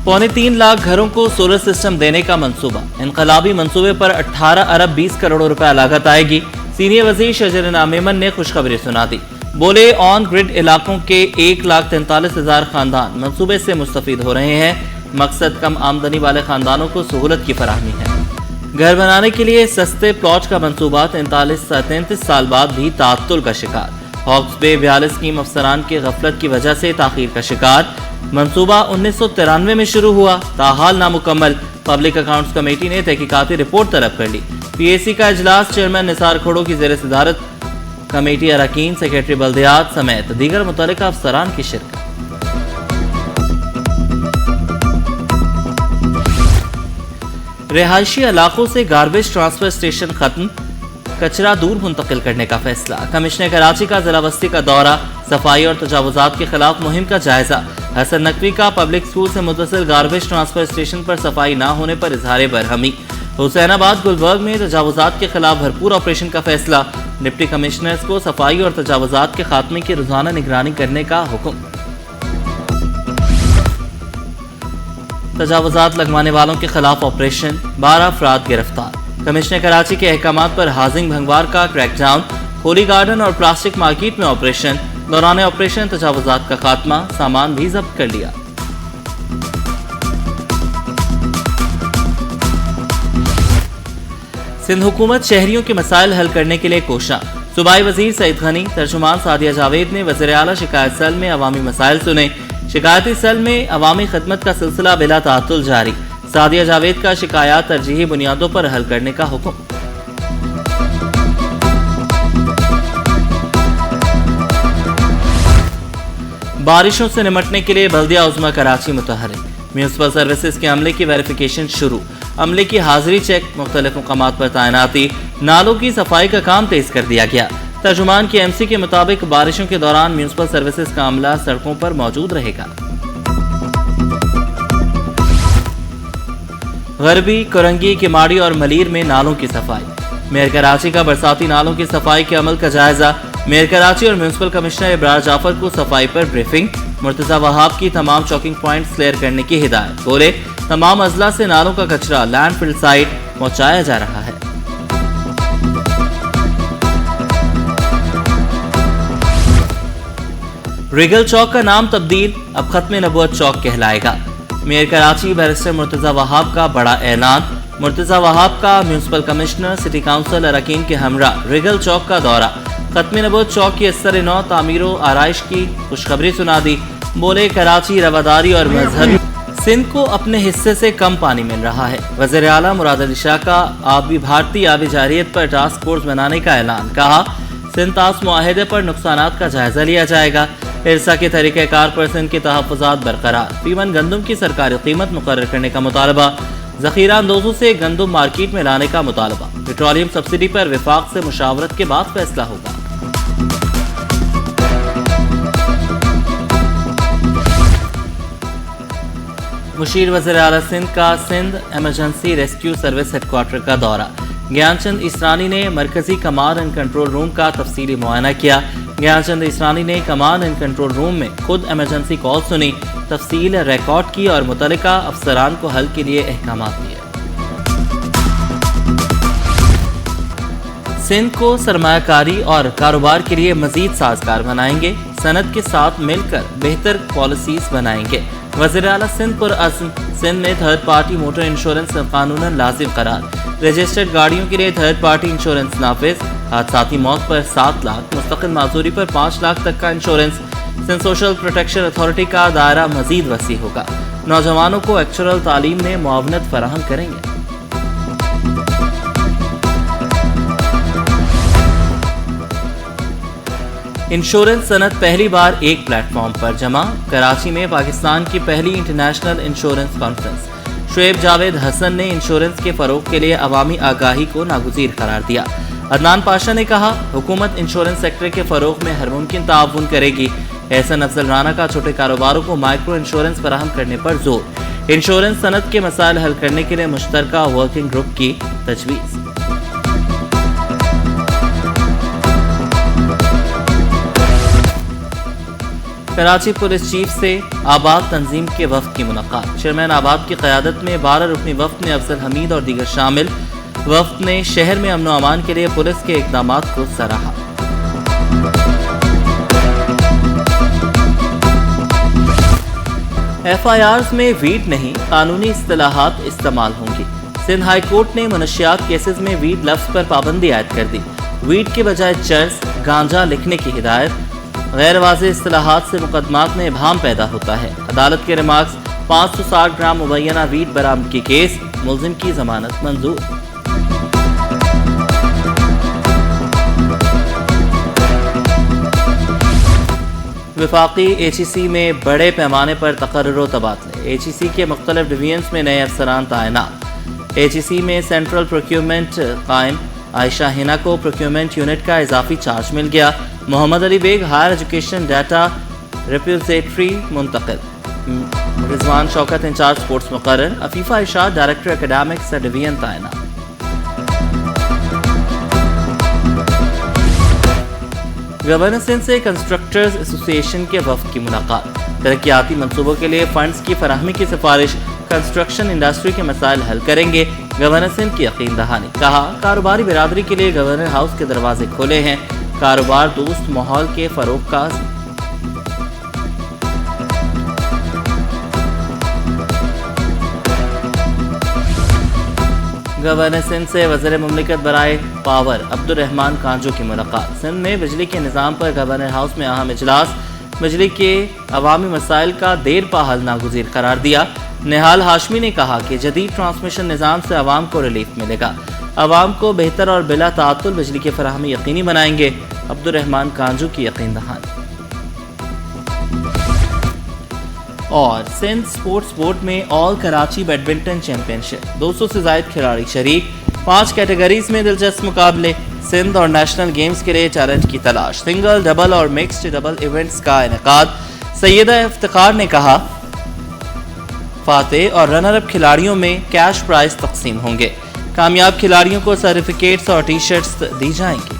3.25 लाख घरों को solar system देने का मंसूबा। इनकलाबी मंसूबे पर 18 अरब 20 करोड़ रुपए लागत आएगी। सीनियर वजीर शजरना मेमन ने खुशखबरी सुना दी। बोले ऑन ग्रिड इलाकों के 1,43,000 खानदान मंसूबे से मुस्तफीद हो रहे हैं। मकसद कम आमदनी वाले खानदानों को सहूलत की फराहमी है। घर बनाने के लिए सस्ते प्लॉट का मंसूबा 33 साल बाद भी ताअत्तुल का शिकार। हॉक्स बे 42 स्कीम अफसरान की गफलत की वजह से ताखीर का शिकार। मंसूबा 1993 में शुरू हुआ, ताहाल नामुकम्मल। पब्लिक अकाउंट्स कमेटी ने तहकीकाती रिपोर्ट तलब कर ली। PAC का इजलास चेयरमैन निसार खोड़ो की ज़ेर सदारत, कमेटी अरकान, सेक्रेटरी बल्दियात समेत दीगर मुतल्लिका अफसरान की शिरकत। रिहायशी इलाकों से गार्बेज ट्रांसफर स्टेशन खत्म, कचरा दूर मुंतकिल करने का फैसला। कमिश्नर कराची का जिला बस्ती का दौरा, सफाई और तजावुजात के खिलाफ मुहिम का जायजा। हसन नकवी का पब्लिक स्कूल से मुतसिल गार्बेज ट्रांसफर स्टेशन पर सफाई न होने पर इजहार बरहमी। हुसैनाबाद गुलबर्ग में तजावुजात के खिलाफ भरपूर ऑपरेशन का फैसला। डिप्टी कमिश्नर्स को सफाई और तजावुजात के खात्मे की रोजाना निगरानी करने का हुक्म। तजावुजात लगवाने वालों के खिलाफ ऑपरेशन, 12 अफराद गिरफ्तार। कमिश्नर कराची के अहकामात पर हाजिंग भंगवार का क्रैकडाउन। होली गार्डन और प्लास्टिक मार्केट में ऑपरेशन, दौरान ऑपरेशन तजावुजात का खात्मा, सामान भी जब्त कर लिया। सिंध हुकूमत शहरियों के मसाइल हल करने के लिए कोशा। सूबाई वजीर सईद गनी, तर्जुमान सादिया जावेद ने वज़ीर आला शिकायत सेल में अवामी मसाइल सुने। शिकायती सेल में अवामी खिदमत का सिलसिला बिला ताअत्तुल जारी। सादिया जावेद का शिकायत तरजीही बुनियादों पर हल करने का हुक्म। बारिशों से निमटने के लिए बल्दिया उज़्मा कराची मुतहर्रिक। म्यूनिसिपल सर्विसेज के अमले की वेरिफिकेशन शुरू। अमले की हाजिरी चेक, मुख्तलिफ मुकामात पर तैनाती। नालों की सफाई का काम तेज कर दिया गया। तर्जुमान की MC के मुताबिक बारिशों के दौरान म्यूनिसिपल सर्विसेज का अमला सड़कों पर मौजूद रहेगा। गरबी, कुरंगी, किमाड़ी और मलीर में नालों की सफाई। मेयर कराची का बरसाती नालों की सफाई के अमल का जायजा। मेयर कराची और म्यूनिसिपल कमिश्नर इब्रार जाफर को सफाई पर ब्रीफिंग। मुर्तजा वहाब की तमाम चौकिंग पॉइंट्स क्लियर करने की हिदायत। बोले तमाम अजला से नालों का कचरा लैंडफिल साइट पहुंचाया जा रहा है। रिगल चौक का नाम तब्दील, अब खत्म नबूवत चौक कहलाएगा। मेयर कराची बैरिस्टर मुर्तजा वहाब का बड़ा ऐलान। मुर्तजा वहाब का म्यूनिसिपल कमिश्नर, सिटी काउंसिल अरकान के हमरा रिगल चौक का दौरा। खत्म नबूवत चौक की असर नौ तामीर व आराइश की खुशखबरी सुना दी। बोले कराची रवादारी और मजहबी सिंध को अपने हिस्से से कम पानी मिल रहा है। वज़ीर आला मुराद अली शाह का आबी भारतीय आबी जारियत पर टास्क फोर्स बनाने का ऐलान। कहा सिंध तास मुआहदे पर नुकसानात का जायजा लिया जाएगा। इरसा के तरीक़ेकार पर सिंध के तहफ़्फ़ुज़ात बरकरार। फीमन गंदम की सरकारी कीमत मुकर्रर करने का मुतालबा। ज़ख़ीरा अंदोज़ों से गंदम मार्केट में लाने का मुतालबा। पेट्रोलियम सब्सिडी पर विफाक से मुशावरत के बाद फैसला होगा। मुशीर वज़ीर आला सिंध का Sindh emergency rescue service headquarter का दौरा। ज्ञानचंद इसरानी ने मरकजी कमांड एंड कंट्रोल रूम का तफसीली मुआयना किया। ज्ञानचंद इसरानी ने कमांड एंड कंट्रोल रूम में खुद एमरजेंसी कॉल सुनी, तफसील रिकॉर्ड की और मुतल्लिका अफसरान को हल के लिए अहकामात दिए। सिंध को सरमायाकारी और कारोबार के लिए मजीद साजगार बनाएंगे। सनत के साथ मिलकर बेहतर पॉलिसीज बनाएंगे। वज़ीर आला सिंध पर सिंध में थर्ड पार्टी मोटर इंश्योरेंस कानूनन लाजिम करार। रजिस्टर्ड गाड़ियों के लिए थर्ड पार्टी इंश्योरेंस नाफिज। हादसाती मौत पर 7 लाख, मुस्तकिल माजूरी पर 5 लाख तक का insurance. Sindh social protection authority का दायरा मजीद वसी होगा। नौजवानों को एक्चुअल तालीम में मुआवनत फराहम करेंगे। इंश्योरेंस सनत पहली बार एक प्लेटफॉर्म पर जमा। कराची में पाकिस्तान की पहली international insurance conference. Shoaib Javed Hassan ने इंश्योरेंस के फरोग के लिए अवामी आगाही को नागुज़ीर करार दिया। अदनान पाशा ने कहा हुकूमत इंश्योरेंस सेक्टर के फरोग में हर मुमकिन ताउन करेगी। एहसन अफजल राना का छोटे कारोबारों को माइक्रो इंश्योरेंस फराहम करने पर जोर। इंश्योरेंस सनत के मसाइल हल करने के लिए मुश्तरका वर्किंग ग्रुप की तजवीज़। کراچی پولیس چیف سے آباد تنظیم کے وفد کی ملاقات۔ چیئرمین آباد کی قیادت میں 12 رکنی وفد میں افضل حمید اور دیگر شامل۔ وفد نے شہر میں امن و امان کے لیے پولیس کے اقدامات کو سراہا۔ ایف آئی آرز میں ویڈ نہیں، قانونی اصطلاحات استعمال ہوں گی۔ سندھ ہائی کورٹ نے منشیات کیسز میں ویڈ لفظ پر پابندی عائد کر دی۔ ویڈ کے بجائے چرس، گانجا لکھنے کی ہدایت۔ غیر واضح اصطلاحات سے مقدمات میں ابہام پیدا ہوتا ہے۔ عدالت کے ریمارکس۔ 560 گرام مبینہ ویڈ برآمدگی کیس، ملزم کی ضمانت منظور۔ وفاقی ایچ ای سی میں بڑے پیمانے پر تقرر و تبادلے۔ ایچ ای سی کے مختلف ڈویژنز میں نئے افسران تعینات۔ ایچ ای سی میں سینٹرل پروکیورمنٹ قائم۔ عائشہ ہینا کو پروکیورمنٹ یونٹ کا اضافی چارج مل گیا۔ Muhammad Ali Baig higher education data repository منتقل۔ رضوان شوکت انچارج سپورٹس مقرر۔ Afifa Irshad director academics division تعینات۔ گورنر سندھ سے کنسٹرکٹرز ایسوسی ایشن کے وفد کی ملاقات۔ ترقیاتی منصوبوں کے لیے فنڈز کی فراہمی کی سفارش۔ کنسٹرکشن انڈسٹری کے مسائل حل کریں گے، گورنر سندھ کی یقین دہانی۔ کہا کاروباری برادری کے لیے گورنر ہاؤس کے دروازے کھلے ہیں۔ کاروبار دوست ماحول کے فروغ کا گورنر سندھ سے وزیر مملکت برائے پاور عبدالرحمان کانجو کی ملاقات۔ سندھ میں بجلی کے نظام پر گورنر ہاؤس میں اہم اجلاس۔ بجلی کے عوامی مسائل کا دیر پا حل ناگزیر قرار دیا۔ نہال ہاشمی نے کہا کہ جدید ٹرانسمیشن نظام سے عوام کو ریلیف ملے گا۔ عوام کو بہتر اور بلا تعطل بجلی کی فراہمی یقینی بنائیں گے، عبدالرحمان کانجو کی یقین دہانی۔ اور سندھ سپورٹس بورڈ میں آل کراچی بیڈمنٹن چیمپئن شپ، 200 سے زائد کھلاڑی شریک۔ 5 کیٹیگریز میں دلچسپ مقابلے۔ سندھ اور نیشنل گیمز کے لیے چیلنج کی تلاش۔ سنگل، ڈبل اور مکسڈ ڈبل ایونٹس کا انعقاد۔ سیدہ افتخار نے کہا فاتح اور رنر اپ کھلاڑیوں میں کیش پرائز تقسیم ہوں گے۔ کامیاب کھلاڑیوں کو سرٹیفکیٹس اور ٹی شرٹس دی جائیں گی۔